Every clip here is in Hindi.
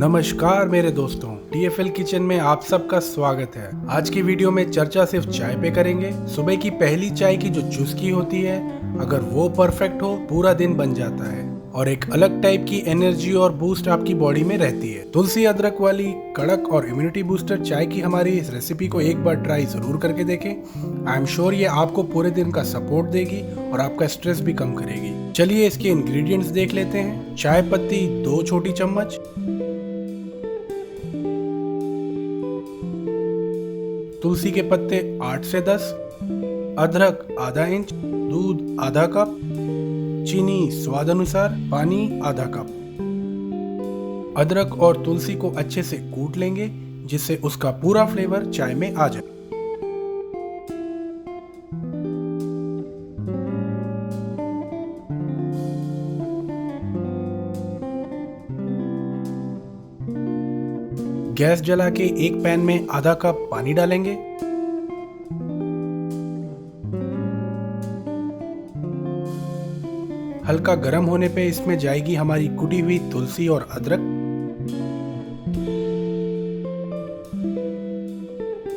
नमस्कार मेरे दोस्तों, TFL किचन में आप सबका स्वागत है। आज की वीडियो में चर्चा सिर्फ चाय पे करेंगे। सुबह की पहली चाय की जो चुस्की होती है, अगर वो परफेक्ट हो पूरा दिन बन जाता है और एक अलग टाइप की एनर्जी और बूस्ट आपकी बॉडी में रहती है। तुलसी अदरक वाली कड़क और इम्यूनिटी बूस्टर चाय की हमारी इस रेसिपी को एक बार ट्राई जरूर करके देखें। आई एम श्योर ये आपको पूरे दिन का सपोर्ट देगी और आपका स्ट्रेस भी कम करेगी। चलिए इसके इंग्रेडिएंट्स देख लेते हैं। चाय पत्ती 2 छोटी चम्मच, तुलसी के पत्ते 8 से 10, अदरक आधा इंच, दूध आधा कप, चीनी स्वाद अनुसार, पानी आधा कप। अदरक और तुलसी को अच्छे से कूट लेंगे जिससे उसका पूरा फ्लेवर चाय में आ जाए। गैस जला के एक पैन में आधा कप पानी डालेंगे। हल्का गर्म होने पे इसमें जाएगी हमारी कुटी हुई तुलसी और अदरक।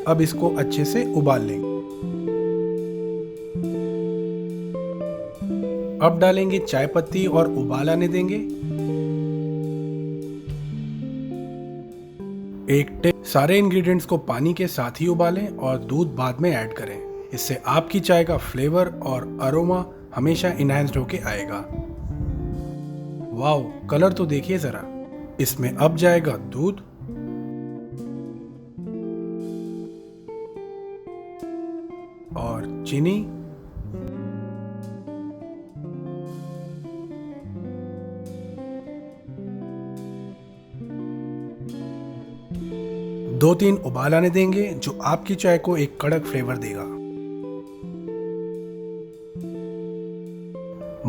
अब इसको अच्छे से उबाल लेंगे। अब डालेंगे चाय पत्ती और उबाल आने देंगे। सारे इंग्रेडिएंट्स को पानी के साथ ही उबालें और दूध बाद में ऐड करें। इससे आपकी चाय का फ्लेवर और अरोमा हमेशा इनहैंस्ड होके आएगा। वाओ, कलर तो देखिए जरा। इसमें अब जाएगा दूध, और चीनी, दो तीन उबाल आने देंगे जो आपकी चाय को एक कड़क फ्लेवर देगा।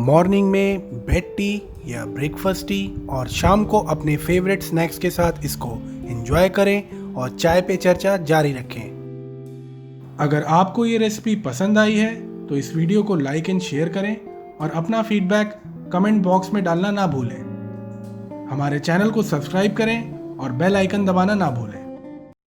मॉर्निंग में बेड टी या ब्रेकफास्ट टी और शाम को अपने फेवरेट स्नैक्स के साथ इसको एंजॉय करें और चाय पे चर्चा जारी रखें। अगर आपको ये रेसिपी पसंद आई है तो इस वीडियो को लाइक एंड शेयर करें और अपना फीडबैक कमेंट बॉक्स में डालना ना भूलें। हमारे चैनल को सब्सक्राइब करें और बेल आइकन दबाना ना भूलें।